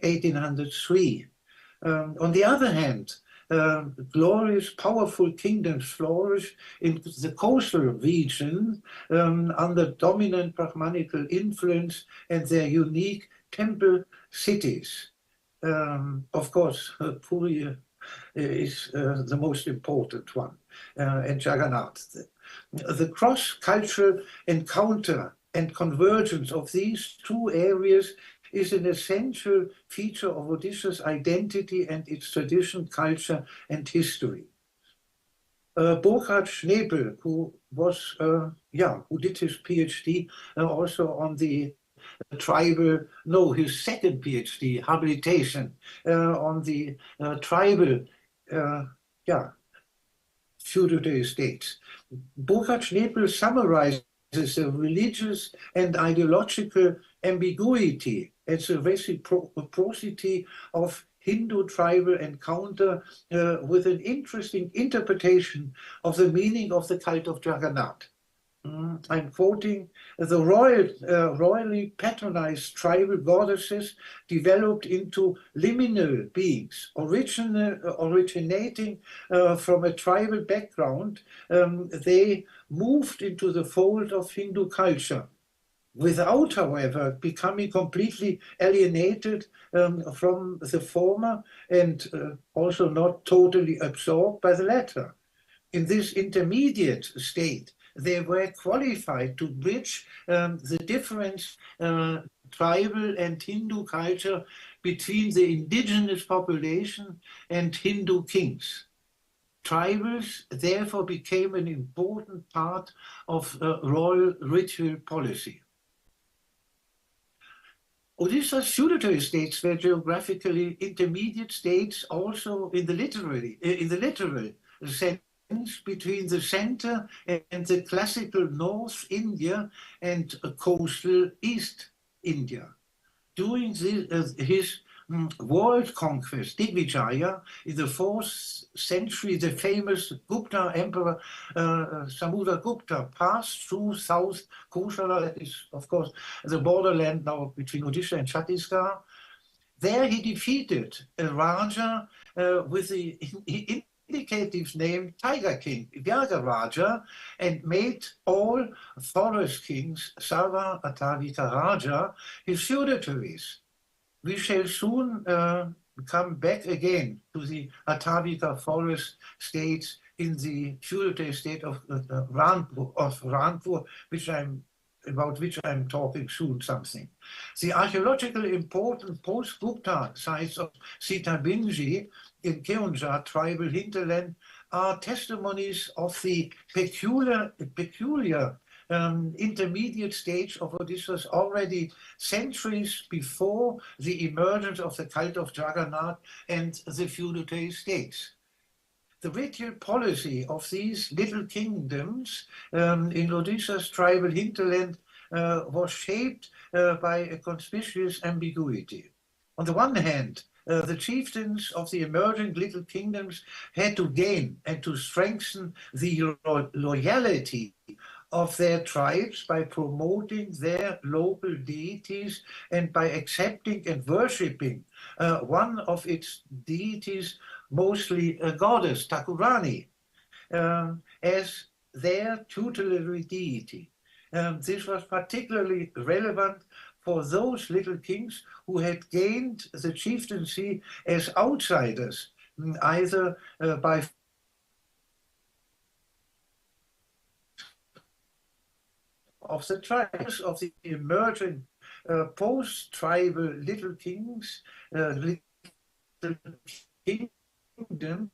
1803. On the other hand, glorious, powerful kingdoms flourish in the coastal region under dominant Brahmanical influence and their unique temple cities. Of course, Puri is the most important one, and Jagannath. The cross-cultural encounter and convergence of these two areas is an essential feature of Odisha's identity and its tradition, culture, and history. Burkhard Schnepel, who was, who did his PhD also on the tribal, no, his second PhD, habilitation, on the tribal, feudatory states. Burkhard Schnepel summarizes the religious and ideological ambiguity and the reciprocity of Hindu tribal encounter with an interesting interpretation of the meaning of the cult of Jagannath. I'm quoting, the royally patronized tribal goddesses developed into liminal beings, originating from a tribal background. They moved into the fold of Hindu culture, without, however, becoming completely alienated from the former and also not totally absorbed by the latter. In this intermediate state, they were qualified to bridge the different tribal and Hindu culture between the indigenous population and Hindu kings. Tribals therefore became an important part of royal ritual policy. Odisha's feudatory states were geographically intermediate states also in the literal sense, between the center and the classical North India and coastal East India. During his world conquest, Digvijaya, in the 4th century, the famous Gupta emperor Samudragupta passed through South Koshala, that is, of course, the borderland now between Odisha and Chhattisgarh. There he defeated a Raja with the indicative name Tiger King, Vyagaraja, and made all forest kings, Sarva Atavika Raja, his feudatories. We shall soon come back again to the Atavika forest states in the feudatory state of Ranpur, about which I'm talking soon something. The archaeological important post-Gupta sites of Sitabinji in Keonjhar tribal hinterland are testimonies of the peculiar intermediate stage of Odisha's already centuries before the emergence of the cult of Jagannath and the feudatory states. The ritual policy of these little kingdoms in Odisha's tribal hinterland was shaped by a conspicuous ambiguity. On the one hand, the chieftains of the emerging little kingdoms had to gain and to strengthen the loyalty of their tribes by promoting their local deities and by accepting and worshipping one of its deities, mostly a goddess, Thakurani, as their tutelary deity. This was particularly relevant for those little kings who had gained the chieftaincy as outsiders, either by of the tribes of the emerging post-tribal little kings, little kingdom.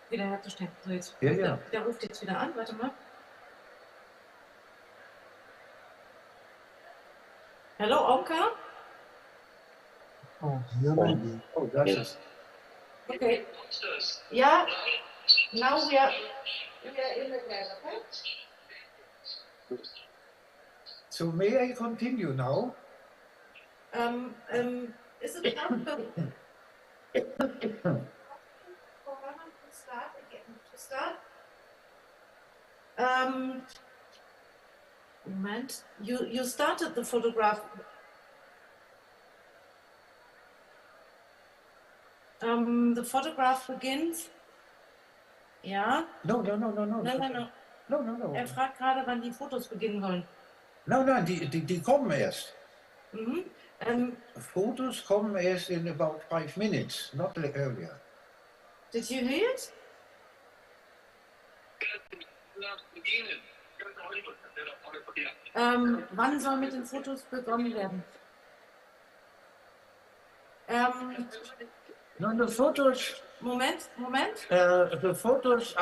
wiederherzustellen. So, jetzt Ja. der ruft jetzt wieder an, warte mal. Hello, Omkar? Oh, here maybe. Oh, that's it. Okay. Yeah, now we are in the class, okay? So may I continue now? Is it possible for Herman to start again? Moment. You started the photograph. The photograph begins. Ja. No. No. Er fragt gerade, wann die Fotos beginnen sollen. Nein, die kommen erst. Fotos kommen erst in about 5 minutes, not earlier. Did you hear it? Wann soll mit den Fotos begonnen werden? No, the photos. Moment. The photos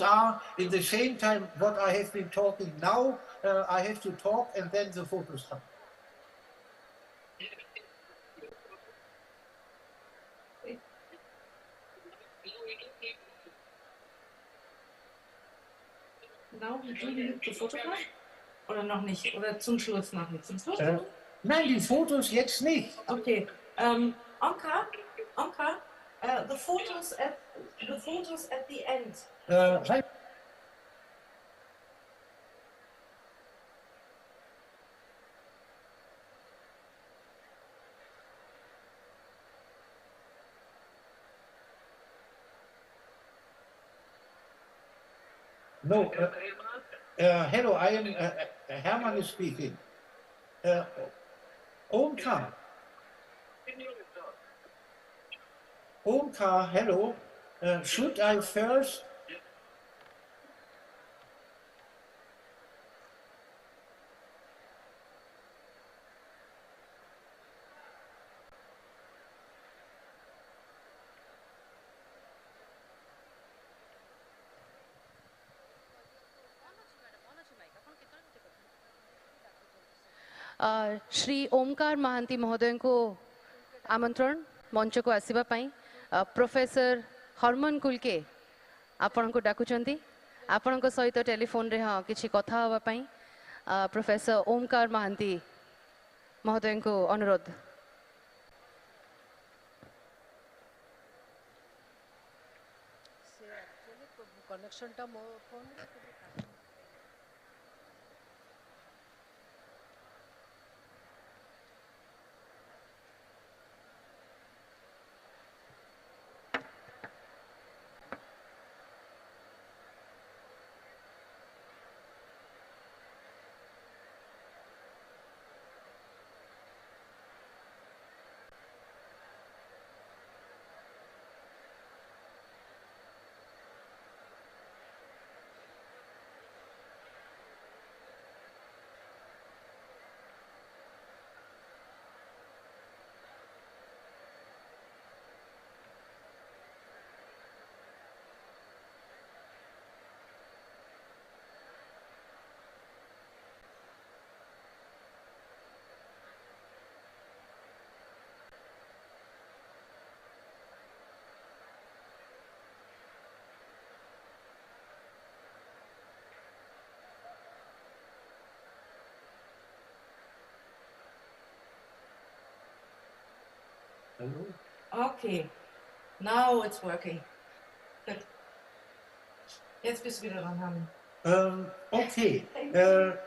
are in the same time what I have been talking now. I have to talk and then the photos come. Now we do the photograph? Oder noch nicht? Oder zum Schluss noch nicht? Zum Schluss? Nein, die Fotos jetzt nicht. Okay. Omkar, the photos at the end. No. Hello, I am Herman is speaking. Omkar, hello. Should I first? Shri Omkar Mahanti महोदय को आमंत्रण मंच को आसवा professor Harman कुलके आपण को डाकुचंती आपण को सहित टेलीफोन रे हाँ किछि कथा हवा पई प्रोफेसर ओमकार महांती महोदय को अनुरोध। कनेक्शन टा मो phone Hello? Okay, now it's working. Good. Jetzt bist du wieder dran, Hermann. Okay,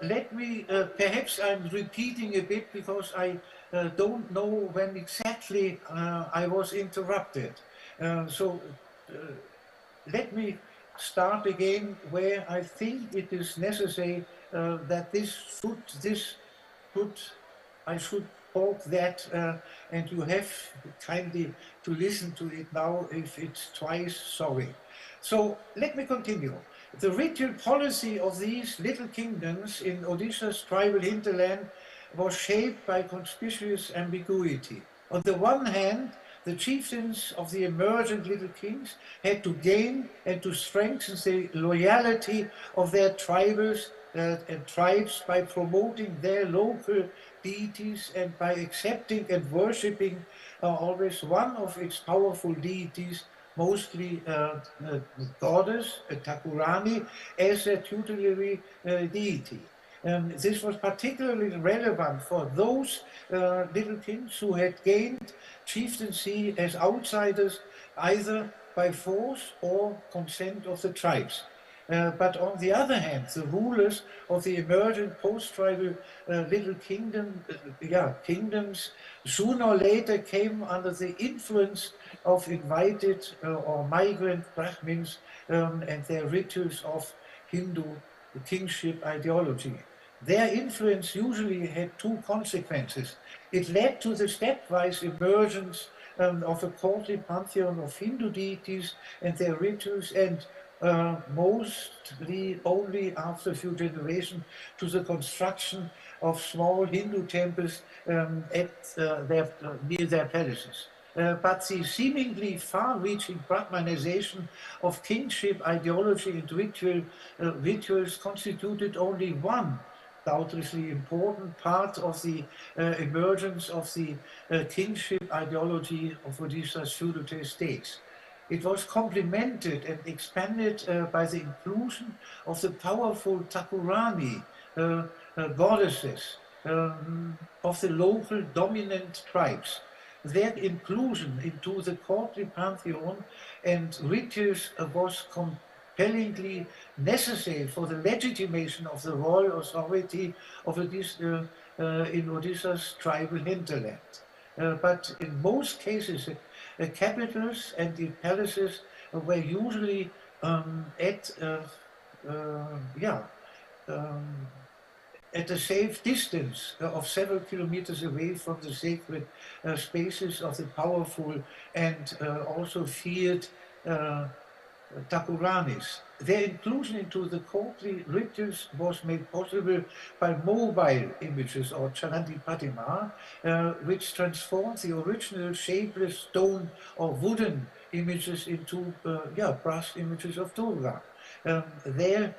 let me, perhaps I'm repeating a bit because I don't know when exactly I was interrupted. So let me start again where I think it is necessary that I should talk that, and you have kindly to listen to it now. If it's twice, sorry. So let me continue. The ritual policy of these little kingdoms in Odisha's tribal hinterland was shaped by conspicuous ambiguity. On the one hand, The chieftains of the emergent little kings had to gain and to strengthen the loyalty of their tribes and tribes by promoting their local deities and by accepting and worshipping always one of its powerful deities, mostly the goddess, Takurani, as a tutelary deity. This was particularly relevant for those little kings who had gained chieftaincy as outsiders, either by force or consent of the tribes. But on the other hand, the rulers of the emergent post-tribal little kingdoms sooner or later came under the influence of invited or migrant Brahmins and their rituals of Hindu kingship ideology. Their influence usually had two consequences. It led to the stepwise emergence of a courtly pantheon of Hindu deities and their rituals, and mostly only after a few generations to the construction of small Hindu temples near their palaces. But the seemingly far-reaching Brahmanization of kingship ideology and rituals constituted only one doubtlessly important part of the emergence of the kingship ideology of Odisha's feudal states. It was complemented and expanded by the inclusion of the powerful Takurani goddesses of the local dominant tribes. Their inclusion into the courtly pantheon and rituals was compellingly necessary for the legitimation of the royal authority of Odisha, in Odisha's tribal hinterland. But in most cases, the capitals and the palaces were usually at a safe distance of several kilometers away from the sacred spaces of the powerful and also feared Takuranis. Their inclusion into the courtly rituals was made possible by mobile images or Charanti Pratima, which transformed the original shapeless stone or wooden images into brass images of Durga. Their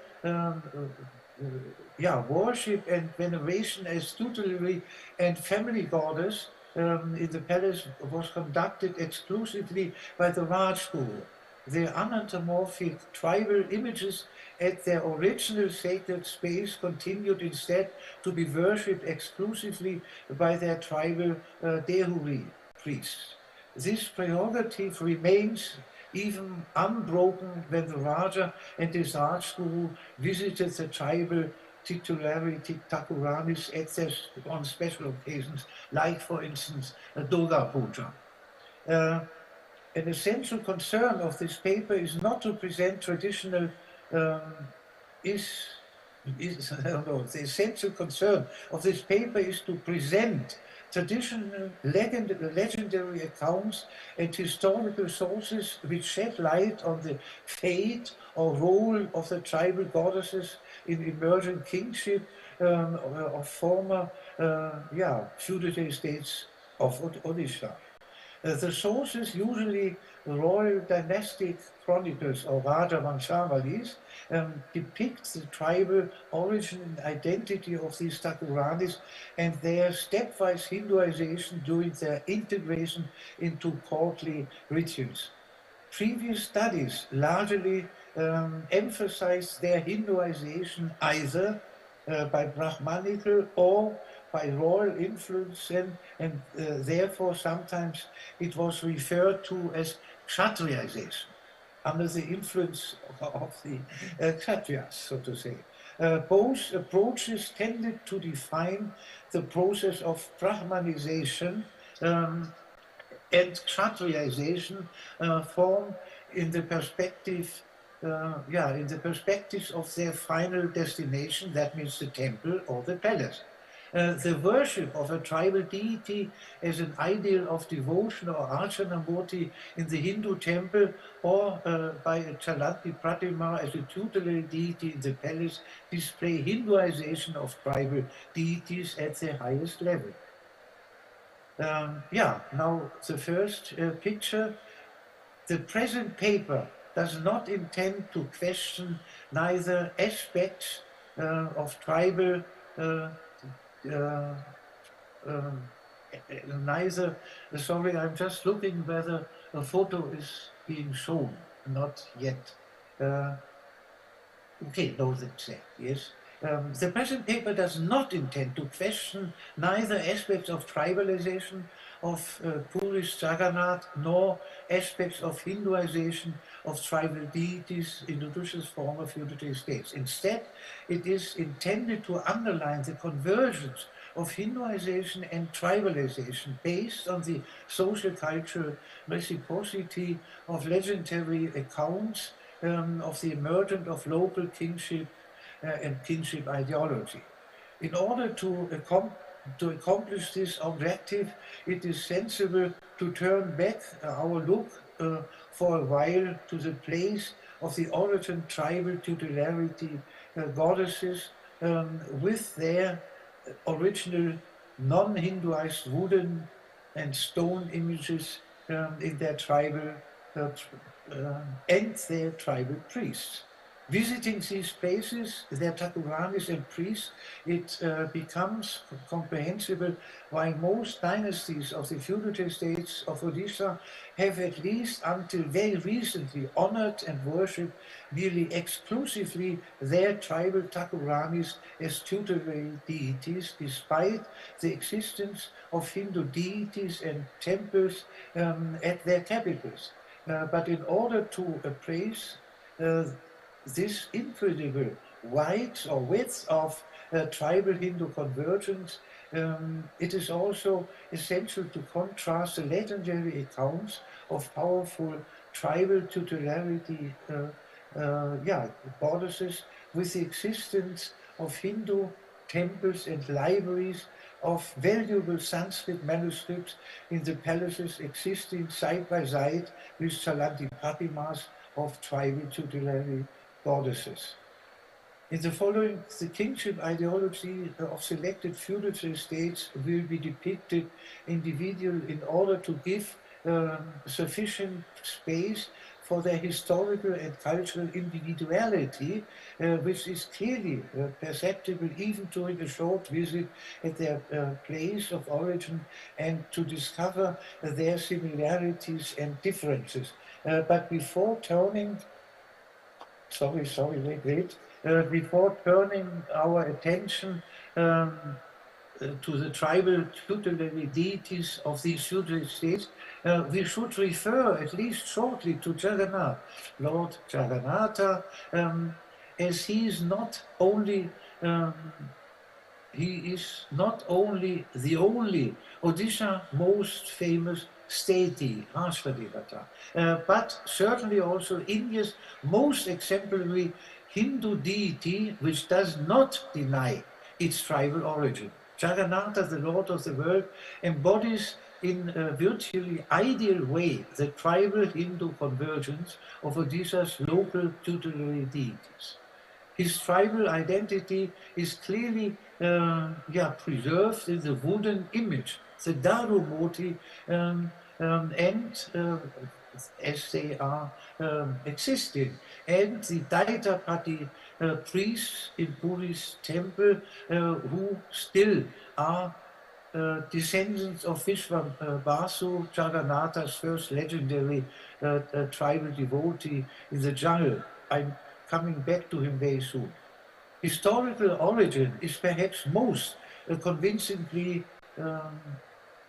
worship and veneration as tutelary and family goddess in the palace was conducted exclusively by the Raj school. The anthropomorphic tribal images at their original sacred space continued instead to be worshipped exclusively by their tribal Dehuri priests. This prerogative remains even unbroken when the Raja and his Rajguru visited the tribal titularity Takuranis on special occasions, like, for instance, Durga Puja. An essential concern of this paper is not to present traditional the essential concern of this paper is to present traditional legendary accounts and historical sources which shed light on the fate or role of the tribal goddesses in emergent kingship of former feudal states of Odisha. The sources, usually royal dynastic chronicles or Raja Vanshavalis, depict the tribal origin and identity of these Takuranis and their stepwise Hinduization during their integration into courtly rituals. Previous studies largely emphasized their Hinduization either by Brahmanical or by royal influence, and therefore sometimes it was referred to as Kshatriyization, under the influence of the Kshatriyas, so to say. Both approaches tended to define the process of Brahmanization and Kshatriyization form in the perspective in the perspectives of their final destination, that means the temple or the palace. The worship of a tribal deity as an ideal of devotion or archana murti in the Hindu temple or by a Chalanti Pratima as a tutelary deity in the palace display Hinduization of tribal deities at the highest level. Yeah, now the first picture. The present paper does not intend to question neither aspects of tribal, uh, um, neither, sorry, I'm just looking whether a photo is being shown, not yet. Okay, no, that's it, yes. The present paper does not intend to question neither aspects of tribalization of Purist Jagannath nor aspects of Hinduization of tribal deities in Odisha's former feudatory states. Instead, it is intended to underline the convergence of Hinduization and tribalization based on the social cultural reciprocity of legendary accounts of the emergence of local kingship and kinship ideology. In order to accomplish this objective, it is sensible to turn back our look for a while to the place of the origin tribal tutelarity goddesses with their original non-Hinduized wooden and stone images in their tribal and their tribal priests. Visiting these places, their Takuranis and priests, it becomes comprehensible why most dynasties of the feudatory states of Odisha have at least until very recently honored and worshipped nearly exclusively their tribal Takuranis as tutelary deities, despite the existence of Hindu deities and temples at their capitals. But in order to appraise this incredible width of tribal Hindu convergence, it is also essential to contrast the legendary accounts of powerful tribal tutelarity goddesses with the existence of Hindu temples and libraries of valuable Sanskrit manuscripts in the palaces existing side by side with Chalanti Pratimas of tribal tutelary goddesses. In the following, the kingship ideology of selected feudatory states will be depicted individual in order to give sufficient space for their historical and cultural individuality, which is clearly perceptible even during a short visit at their place of origin and to discover their similarities and differences. But before turning, before turning our attention to the tribal tutelary deities of these feudal states, we should refer at least shortly to Jagannath, Lord Jagannatha, as he is not only the only Odisha most famous deity, but certainly also India's most exemplary Hindu deity, which does not deny its tribal origin. Jagannatha, the Lord of the world, embodies in a virtually ideal way the tribal Hindu convergence of Odisha's local tutelary deities. His tribal identity is clearly preserved in the wooden image, the Daru Murti, as they are existing, and the Daitapati priests in Puri's temple who still are descendants of Vishwambasu, Jagannatha's first legendary tribal devotee in the jungle. I'm coming back to him very soon. Historical origin is perhaps most convincingly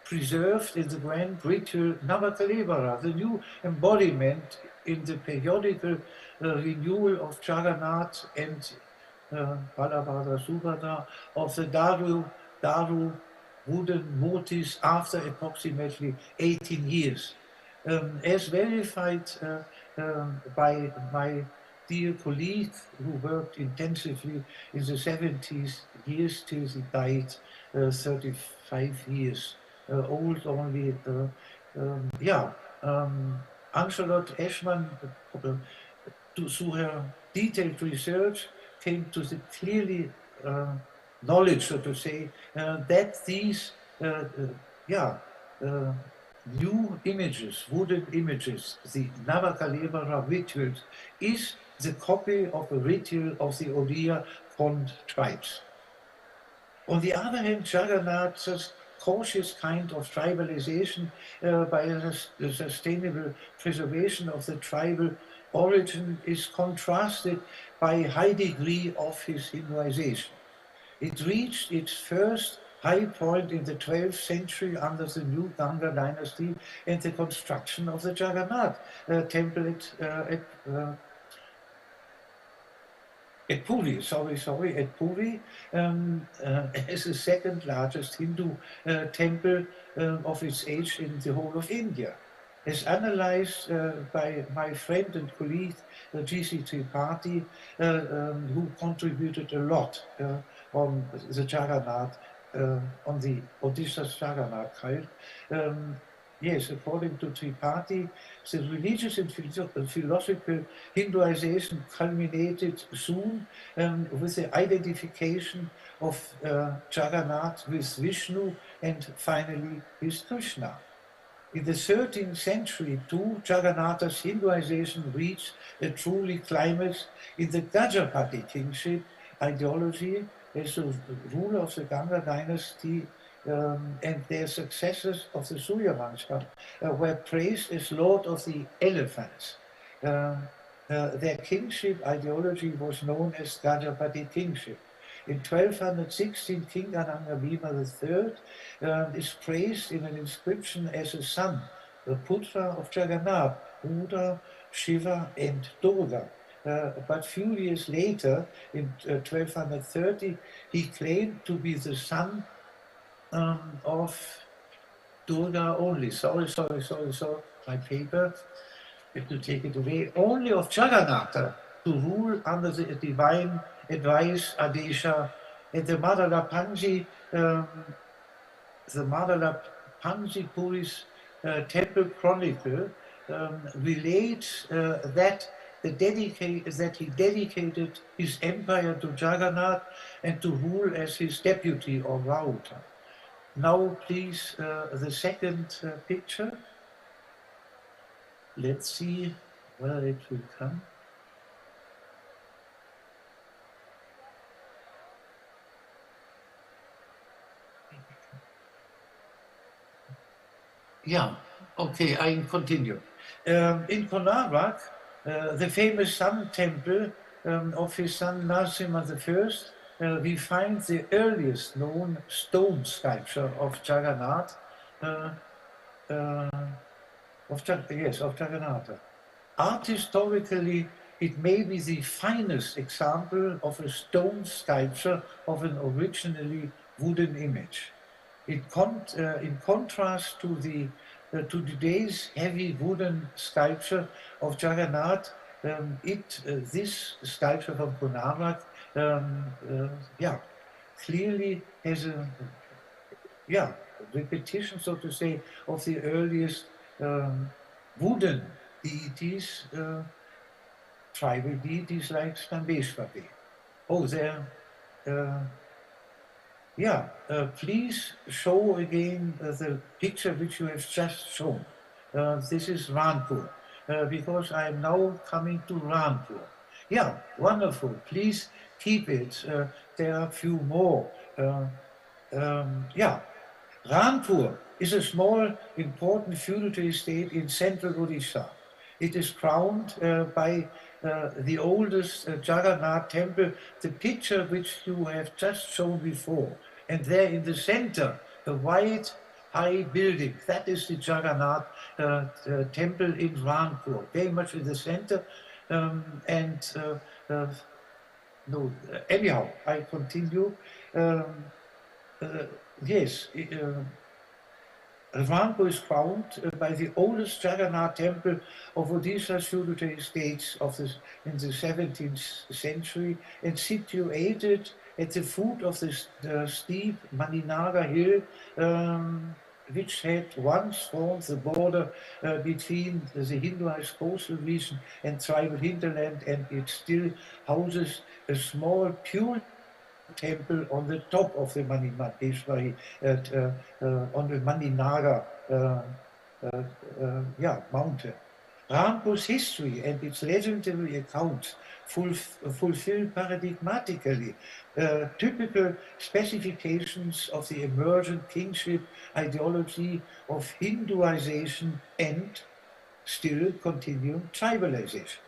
preserved in the grand ritual Navakalevara, the new embodiment in the periodical renewal of Jagannath and Balabhadra Subhadra of the Daru wooden murtis after approximately 18 years. As verified by my dear colleague who worked intensively in the 70s years till he died 35 years old only. Angelot Eschmann, through her detailed research, came to the clearly knowledge, so to say, that these new images, wooden images, the Navakalevara rituals, is the copy of a ritual of the Odia Pond tribes. On the other hand, Jagannath's cautious kind of tribalization by a sustainable preservation of the tribal origin is contrasted by a high degree of his Hinduization. It reached its first high point in the 12th century under the new Ganga dynasty and the construction of the Jagannath temple at Puri, at Puri, as the second largest Hindu temple of its age in the whole of India. As analyzed by my friend and colleague G.C. Tripathi, who contributed a lot on the Jagannath, on the Odisha Jagannath cult. Yes, according to Tripathi, the religious and philosophical Hinduization culminated soon with the identification of Jagannath with Vishnu and finally with Krishna. In the 13th century too, Jagannatha's Hinduization reached a truly climax in the Gajapati kingship ideology as the ruler of the Ganga dynasty and their successors of the Surya Vansha were praised as Lord of the Elephants. Their kingship ideology was known as Gajapati kingship. In 1216, King Anangabhima III is praised in an inscription as a son, the Putra of Jagannath, Buddha, Shiva and Durga. But few years later, in 1230, he claimed to be the son of Durga only. Sorry, my paper. If you take it away, only of Jagannatha to rule under the divine advice, Adesha, and the Madala Panji Puri's temple chronicle relates that he dedicated his empire to Jagannath and to rule as his deputy or Rauta. Now, please, the second picture. Let's see whether it will come. Yeah, okay, I continue. In Konark, the famous sun temple of his son Narasimha I, we find the earliest known stone sculpture of Jagannath, of Jagannatha. Art historically, it may be the finest example of a stone sculpture of an originally wooden image. In contrast to today's heavy wooden sculpture of Jagannath, this sculpture from Konark, clearly has a repetition, so to say, of the earliest wooden deities, tribal deities like Stambeshwari. Oh, there. Please show again the picture which you have just shown. This is Ranpur, because I am now coming to Ranpur. Yeah, wonderful. Please keep it. There are a few more. Ranpur is a small, important feudatory state in central Odisha. It is crowned by the oldest Jagannath temple, the picture which you have just shown before. And there in the center, the white high building, that is the Jagannath temple in Ranpur, very much in the center. Anyhow, I continue. Yes. Ranpur is crowned by the oldest Jagannath temple of Odisha's feudatory states in the 17th century and situated at the foot of the steep Maninaga hill, which had once formed the border between the Hinduized coastal region and tribal hinterland, and it still houses a small purely temple on the top of the Manimandeshwari, on the Maninaga mountain. Rampo's history and its legendary accounts fulfill paradigmatically typical specifications of the emergent kingship ideology of Hinduization and still continuing tribalization.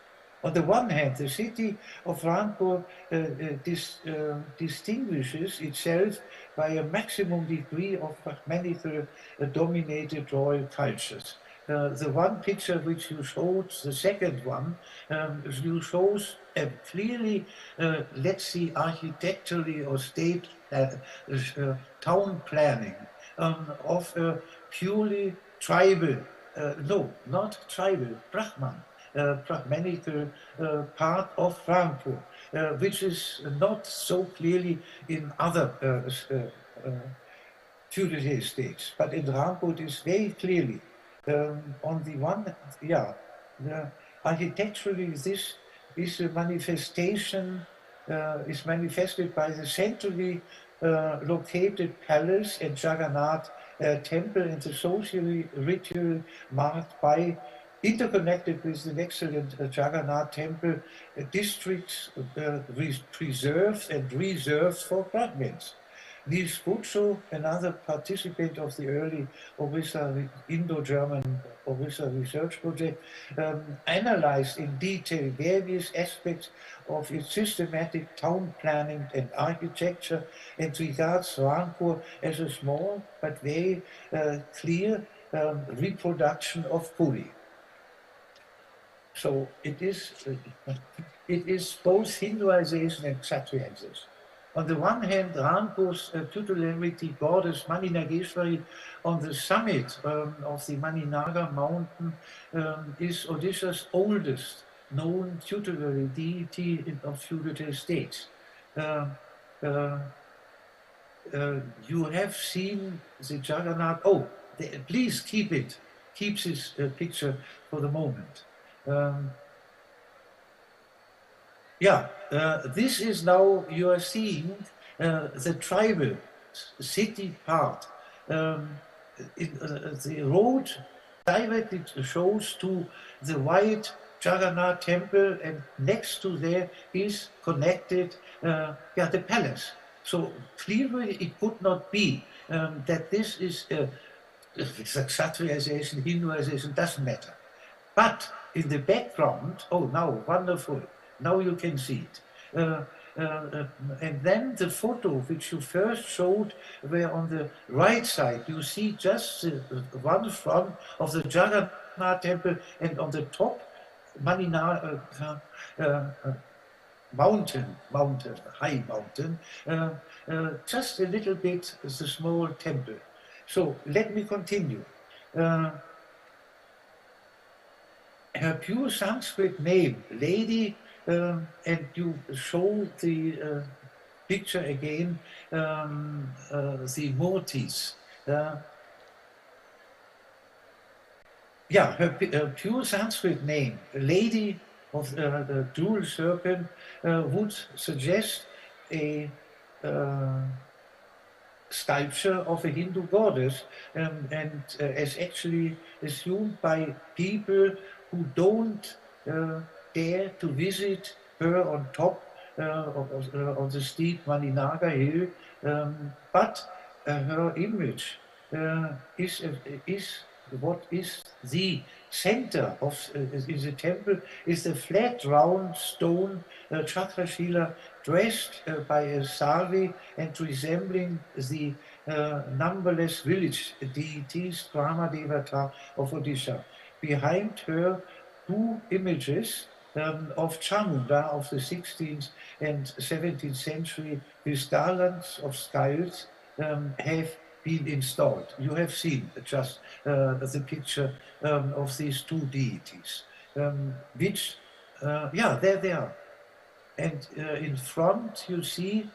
On the one hand, the city of Rampur distinguishes itself by a maximum degree of Brahmanical dominated royal cultures. The one picture which you showed, the second one, you shows clearly, let's see, architecturally or state town planning of a purely tribal, no, not tribal, Brahmanical part of Rampur, which is not so clearly in other feudal estates, but in Rampur it is very clearly. On the one, architecturally this is a manifestation, is manifested by the centrally located palace and Jagannath temple and the socially ritual marked by, interconnected with an excellent Jagannath temple, districts preserved and reserved for Brahmins. Niels Butcho, another participant of the early Odisha Indo-German Odisha research project, analyzed in detail various aspects of its systematic town planning and architecture and regards Rampur as a small but very clear reproduction of Puri. So it is both Hinduization and Kshatriyization. On the one hand, Rampur's tutelarity borders Maninageshwari. On the summit of the Maninaga mountain is Odisha's oldest known tutelary deity of feudal states. You have seen the Jagannath. Oh, please keep this picture for the moment. This is now, you are seeing the tribal city part. The road directly shows to the white Jagannath temple, and next to there is connected the palace. So clearly it could not be that this is Kshatriyization, Hinduization, doesn't matter. But in the background, oh, now, wonderful. Now you can see it. And then the photo which you first showed, where on the right side you see just one front of the Jagannath temple, and on the top, high mountain, just a little bit the small temple. So let me continue. Her pure Sanskrit name, Lady, and you show the picture again, the Murtis. Her pure Sanskrit name, Lady of the Dual Serpent, would suggest a sculpture of a Hindu goddess, and as actually assumed by people who don't dare to visit her on top of the steep Maninaga hill, but her image is what is the center of in the temple, is the flat round stone Chakrashila dressed by a Savi and resembling the numberless village deities Brahma Devata of Odisha. Behind her, two images of Chamunda of the 16th and 17th century with garlands of skulls have been installed. You have seen just the picture of these two deities, which, there they are. And in front you see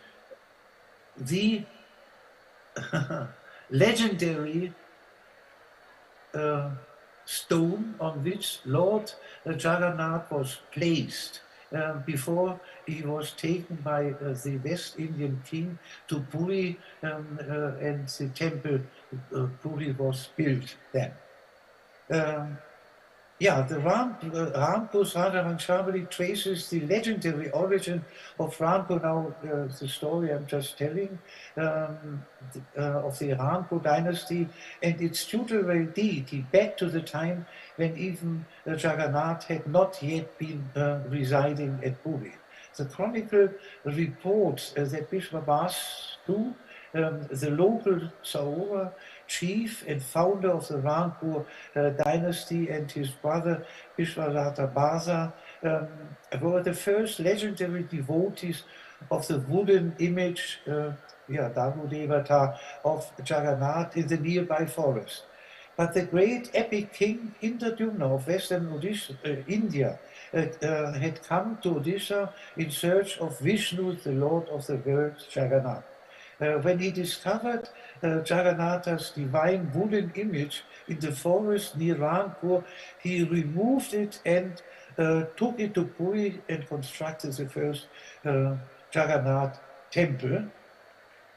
the legendary stone on which Lord Jagannath was placed before he was taken by the West Indian king to Puri, and the temple Puri was built then. Yeah, the Rampur's Radharangshambali traces the legendary origin of Rampur. Now, the story I'm just telling of the Rampur dynasty and its tutelary deity back to the time when even Jagannath had not yet been residing at Puri. The chronicle reports that Vishwabasu, the local Saura chief and founder of the Rampur dynasty, and his brother Vishwadata Basa were the first legendary devotees of the wooden image, Dagu Devata, of Jagannath in the nearby forest. But the great epic king Indradyumna of western Odisha, India had come to Odisha in search of Vishnu, the Lord of the world, Jagannath. When he discovered Jagannatha's divine wooden image in the forest near Rampur, he removed it and took it to Puri and constructed the first Jagannath temple,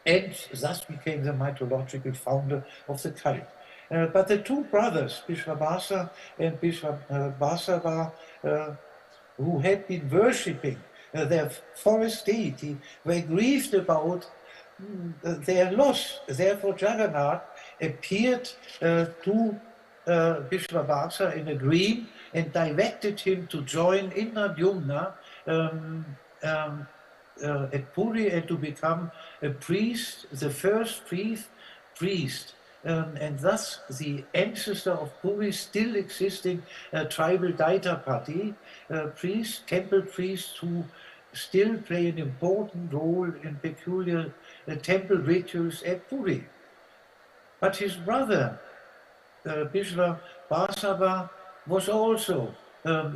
and thus became the mythological founder of the cult. But the two brothers, Vishwabasa and Vishwabasava, who had been worshipping their forest deity, were grieved about their loss. Therefore, Jagannath appeared to Vishwabasa in a dream and directed him to join Indradyumna at Puri and to become a priest, the first priest. And thus the ancestor of Puri still existing tribal Daita party, priests, temple priests who still play an important role in peculiar temple rituals at Puri. But his brother, Vishwabasava, was also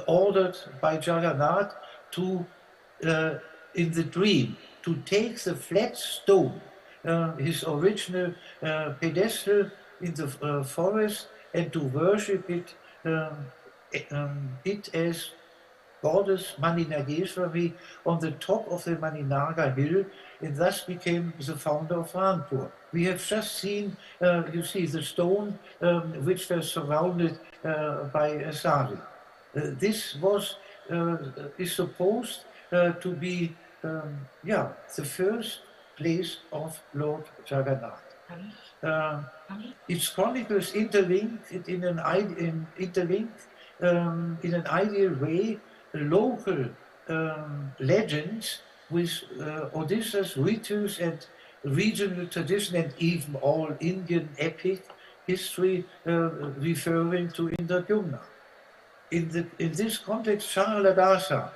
ordered by Jagannath to, in the dream, to take the flat stone, his original pedestal in the forest, and to worship it, as goddess Maninageshwari on the top of the Maninaga hill, and thus became the founder of Rampur. We have just seen, you see, the stone which was surrounded by a sari. This was is supposed to be, the first place of Lord Jagannath. Its chronicles interlinked in an ideal way local legends with Odisha's rituals and regional tradition, and even all Indian epic history referring to Indradyumna. In this context, Sharadasa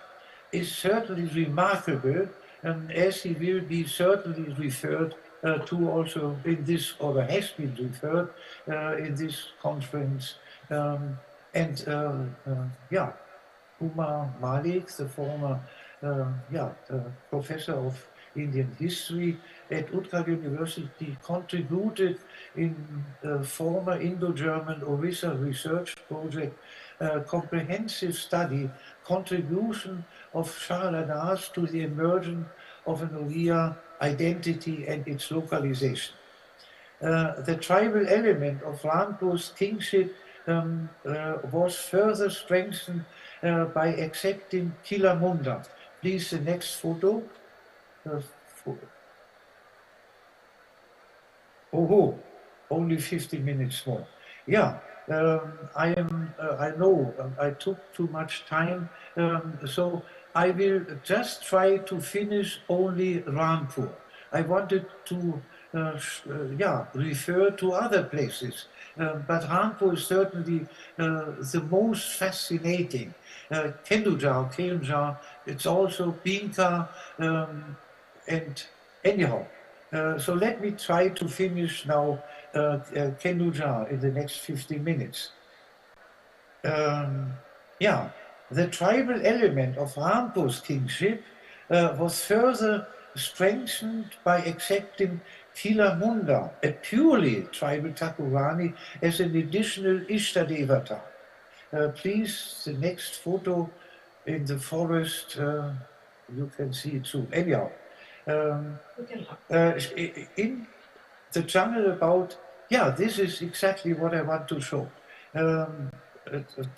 is certainly remarkable, as he will be certainly referred to also in this, or has been referred in this conference. Kumar Malik, the former professor of Indian history at Utkal University, contributed in former Indo-German Odisha research project comprehensive study, contribution of Sharadas to the emergence of an Oriya identity and its localization. The tribal element of Rampur's kingship was further strengthened by accepting Kilamunda. Please, the next photo. Only 50 minutes more. Yeah, I know I took too much time, so I will just try to finish only Rampur. I wanted to refer to other places, but Rampur is certainly the most fascinating. Keonjhar, it's also Binka, and anyhow. So let me try to finish now Keonjhar in the next 50 minutes. The tribal element of Rampur's kingship was further strengthened by accepting Kilamunda, a purely tribal Thakurani, as an additional Ishtadevata. Please, the next photo. in the forest. You can see it too. Anyhow, in the jungle about, yeah, this is exactly what I want to show.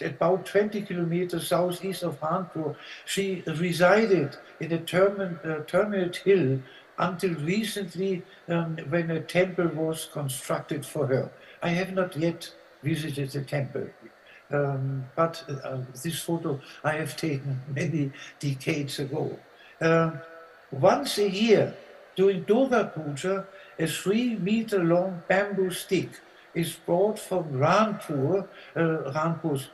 About 20 kilometers southeast of Kanpur, she resided in a terminate hill until recently, when a temple was constructed for her. I have not yet visited the temple, but this photo I have taken many decades ago. Once a year, during Durga Puja, a 3-meter-long bamboo stick is brought from Ranpur's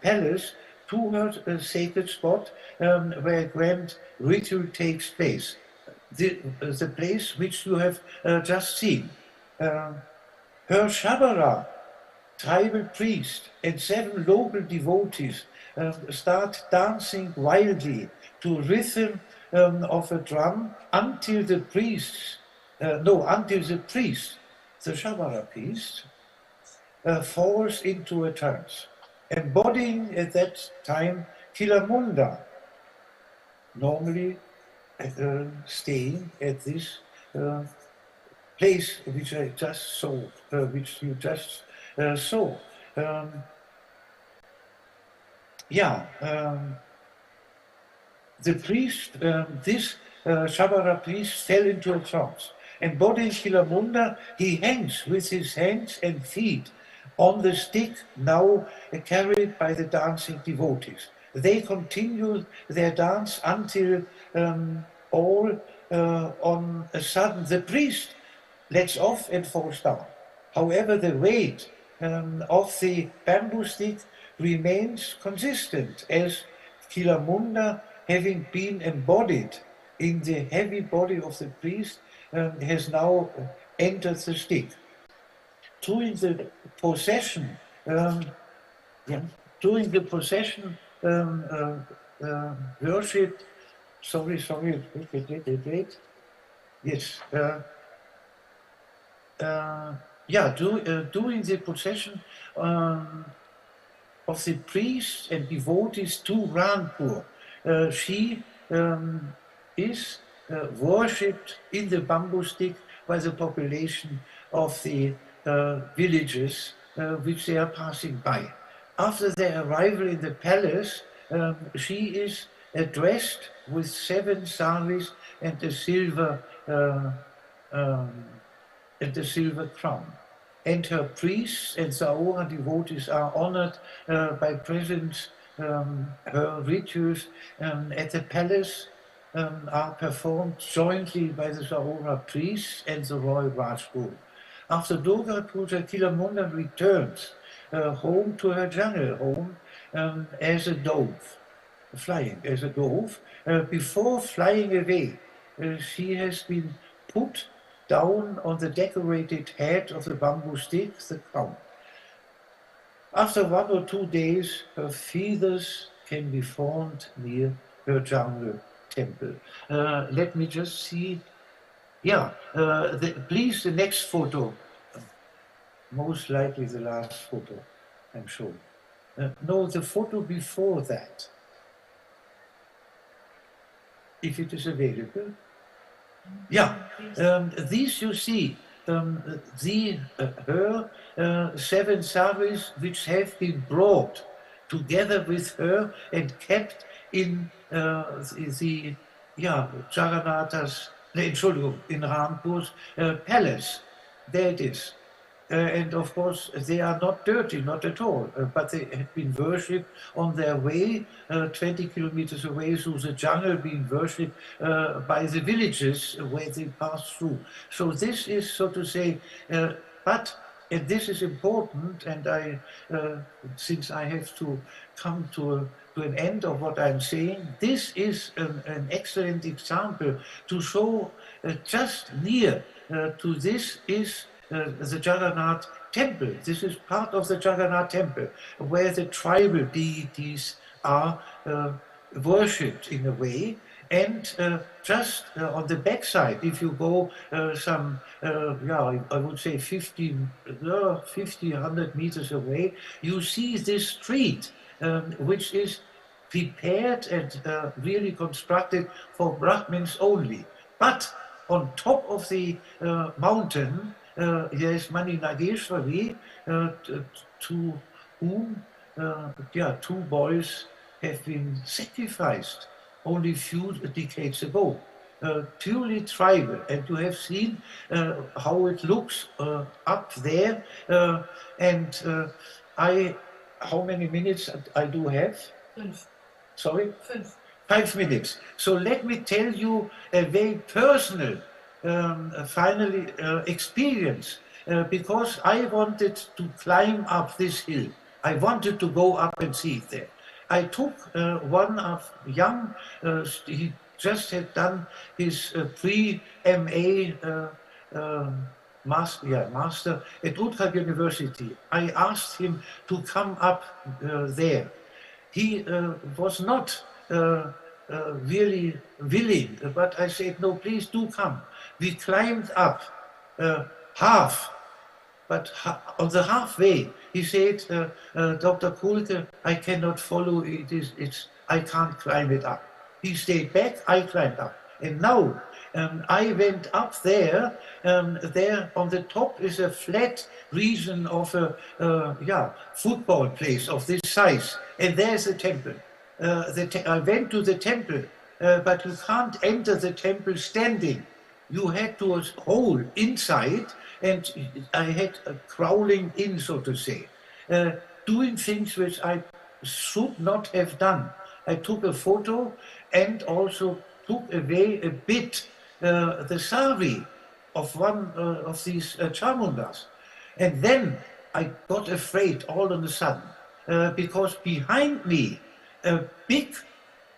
palace to her sacred spot, where a grand ritual takes place. The place which you have just seen. Her Shabara, tribal priest, and 7 local devotees start dancing wildly to rhythm of a drum until the priest, the Shabara priest, falls into a trance, embodying at that time Kilamunda, normally staying at this place which I just saw, which you just saw. The priest, this Shabara priest, fell into a trance. Embodying Kilamunda, he hangs with his hands and feet on the stick now carried by the dancing devotees. They continue their dance until all on a sudden the priest lets off and falls down. However, the weight of the bamboo stick remains consistent, as Kilamunda, having been embodied in the heavy body of the priest, has now entered the stick. During the procession, worship. Wait. Yes. During the procession of the priests and devotees to Ranpur, she is worshipped in the bamboo stick by the population of the villages which they are passing by. After their arrival in the palace, she is dressed with 7 saris and a silver crown. And her priests and Saora devotees are honored by presents. Her rituals at the palace are performed jointly by the Saora priests and the royal Rajput. After Durga Puja, Kilamunda returns home to her jungle home as a dove, flying as a dove. Before flying away, she has been put down on the decorated head of the bamboo stick, the crown. After 1 or 2 days, her feathers can be found near her jungle temple. Let me just see. Yeah, please, the next photo. Most likely the last photo, I'm sure. No, the photo before that. If it is available. Yeah, these you see, her 7 saris which have been brought together with her and kept in Jagannatha's, in Ranpur's palace. There it is. And of course, they are not dirty, not at all, but they have been worshipped on their way, 20 kilometers away through the jungle, being worshipped by the villages where they pass through. So this is, so to say, and this is important, and since I have to come to an end of what I'm saying, this is an excellent example to show just near to this is the Jagannath temple. This is part of the Jagannath temple, where the tribal deities are worshipped in a way. And just on the backside, if you go I would say 50, 100 meters away, you see this street, which is prepared and really constructed for Brahmins only. But on top of the mountain, there is Mani Nageshwari, to whom two boys have been sacrificed only a few decades ago. Purely tribal, and you have seen how it looks up there. How many minutes I do have? 5. Sorry? 5. 5 minutes. So let me tell you a very personal, finally, experience, because I wanted to climb up this hill. I wanted to go up and see it there. I took one of young, he just had done his pre-MA master at Utrecht University. I asked him to come up there. He was not really willing, but I said, no, please do come. We climbed up half, but on the halfway, he said, Dr. Kulke, I cannot follow it. I can't climb it up. He stayed back, I climbed up. And now I went up there. There on the top is a flat region of a football place of this size. And there's a temple. I went to the temple, but you can't enter the temple standing. You had to hole inside, and I had crawling in, so to say, doing things which I should not have done. I took a photo and also took away a bit the sari of one of these chamundas. And then I got afraid all of a sudden, because behind me, a big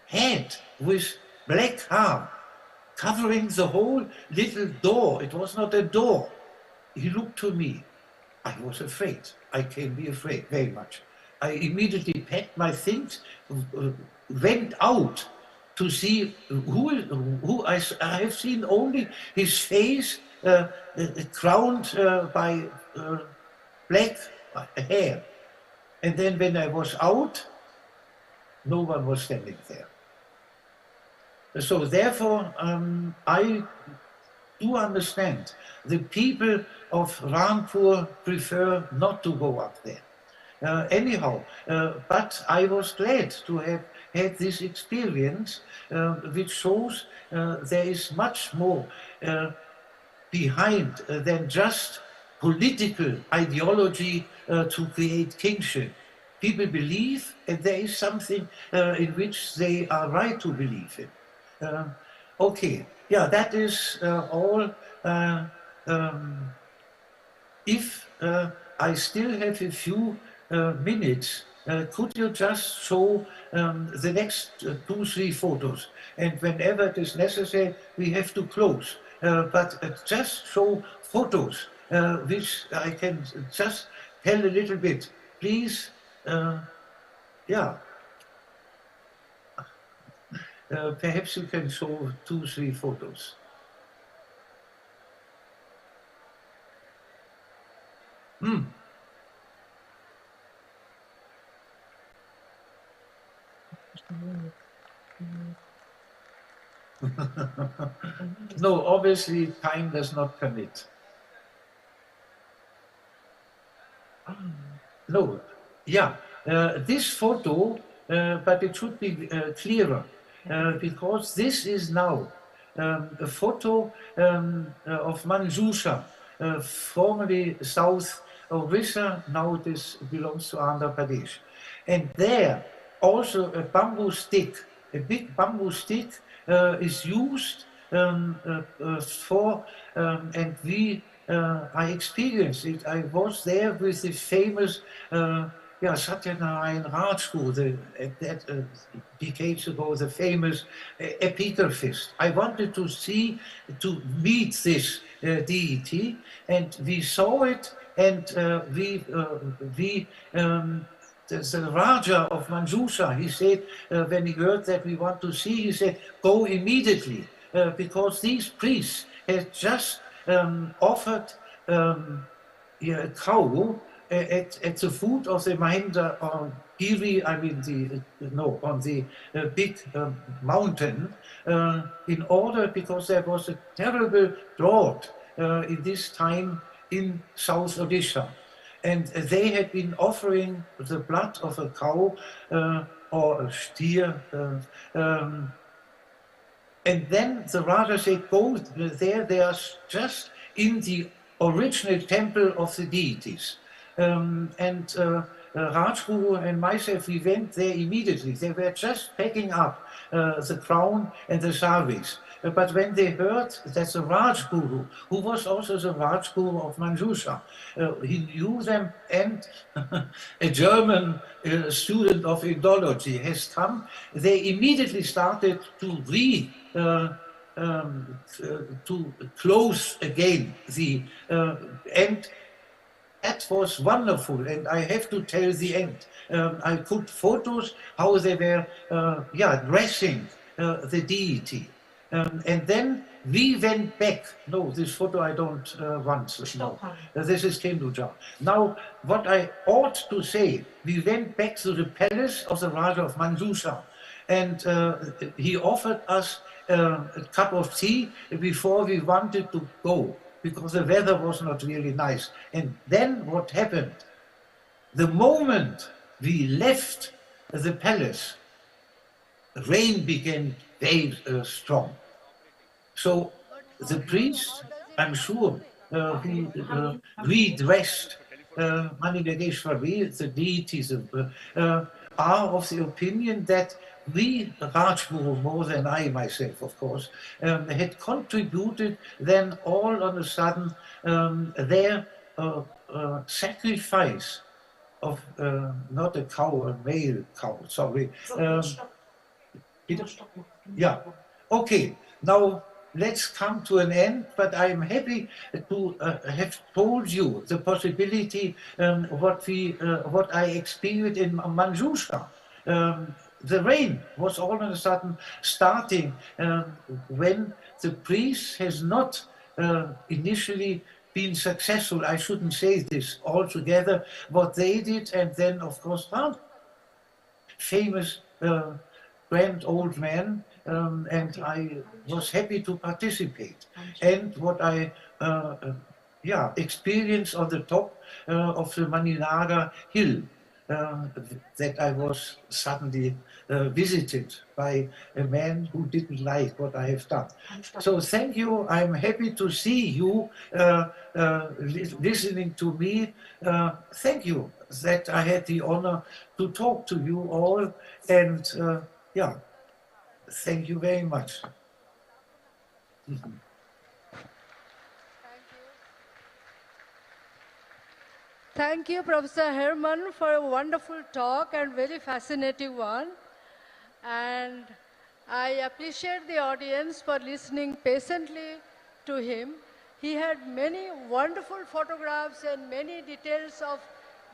head with black hair covering the whole little door. It was not a door. He looked to me. I was afraid. I can be afraid very much. I immediately packed my things, went out to see who I have seen only his face crowned by black hair. And then when I was out, no one was standing there. So therefore, I do understand the people of Rampur prefer not to go up there. Anyhow, but I was glad to have had this experience, which shows there is much more behind than just political ideology to create kingship. People believe, and there is something in which they are right to believe in. Okay, yeah, that is all. If I still have a few minutes, could you just show the next 2-3 photos? And whenever it is necessary, we have to close. But just show photos, which I can just tell a little bit. Please, perhaps you can show 2-3 photos. No, obviously time does not permit. No, yeah, this photo, but it should be clearer, because this is now a photo of Manjusha, formerly South Odisha, now it belongs to Andhra Pradesh. And there also a bamboo stick, a big bamboo stick is used for, and I experienced it. I was there with the famous Satyanarayan Rajguru, decades ago, the famous epigraphist. I wanted to meet this deity, and we saw it, and the Raja of Manjusha, he said, when he heard that we want to see, he said, go immediately, because these priests had just offered a cow at the foot of the Mahinda Giri, I mean no, on the big mountain, in order, because there was a terrible drought in this time in South Odisha. And they had been offering the blood of a cow or a steer. And then the Raja said, go there, they are just in the original temple of the deities. Rajguru and myself, we went there immediately. They were just packing up the crown and the saris. But when they heard that the Rajguru, who was also the Rajguru of Manjusha, he knew them, and a German student of Indology has come, they immediately started to to close again the end. That was wonderful, and I have to tell the end. I put photos how they were, dressing the deity, and then we went back. No, this photo I don't want. No, this is Kenduja. Now, what I ought to say, we went back to the palace of the Raja of Manjusha, and he offered us a cup of tea before we wanted to go, because the weather was not really nice. And then what happened? The moment we left the palace, rain began very strong. So the priest, I'm sure, who redressed Manigageshwari, the deities, are of the opinion that we, Rajguru, more than I myself, of course, had contributed then all on a sudden their sacrifice of not a cow, a male cow, sorry. Yeah, okay, now let's come to an end, but I'm happy to have told you the possibility what I experienced in Manjusha. The rain was all of a sudden starting when the priest has not initially been successful. I shouldn't say this altogether, what they did, and then of course famous grand old man, and I was happy to participate. And what I experienced on the top of the Maninaga hill, that I was suddenly visited by a man who didn't like what I have done. So thank you. I'm happy to see you listening to me. Thank you that I had the honor to talk to you all. And thank you very much. Thank you, Professor Herman, for a wonderful talk and very fascinating one. And I appreciate the audience for listening patiently to him. He had many wonderful photographs and many details of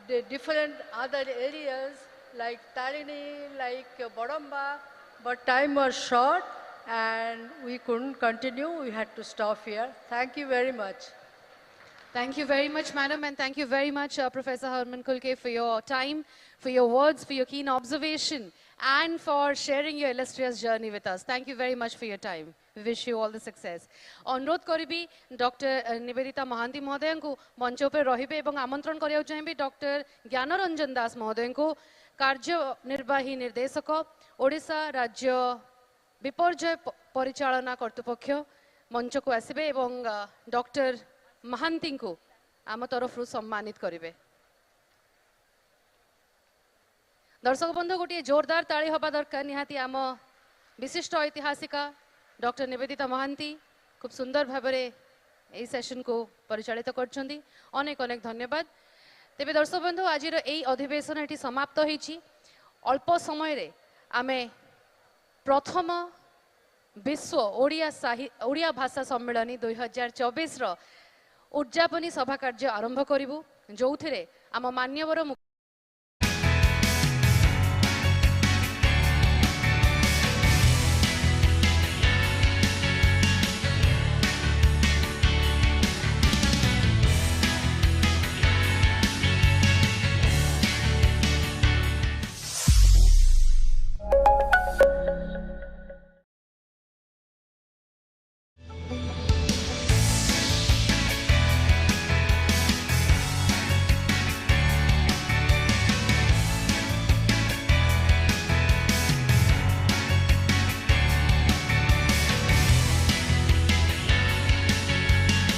the different other areas like Tarini, like Bodamba, but time was short and we couldn't continue. We had to stop here. Thank you very much. Thank you very much, madam, and thank you very much, Professor Herman Kulke, for your time, for your words, for your keen observation, and for sharing your illustrious journey with us. Thank you very much for your time. We wish you all the success. अनुरोध करिबी doctor Nivedita Mahanti महोदय को मंच पर रहिबे एवं आमंत्रण करिया चाहिबी doctor Gyanranjan दास महोदय को कार्यनिर्वाही निर्देशक ओडिशा राज्य विपर्यय परिचालना कर्तृपक्ष मंच को आसबे एवं डॉक्टर महांती को आम तरफ सम्मानित करेंगे। दर्शक बंधु गोटे जोरदार ताली हवा दरकार निहाती आम विशिष्ट ऐतिहासिका डॉक्टर निवेदिता महांती खूब सुंदर भाव में सेशन को परिचालित करछंती। अनेक अनेक धन्यवाद। तेबे दर्शक बंधु आज यही अधिवेशन ये समाप्त होईछि। अल्प समय रे आमे प्रथम विश्व ओडिया भाषा सम्मेलन 2024 उद्यापनी सभा कार्य आरंभ करूँ जो आम मान्यवर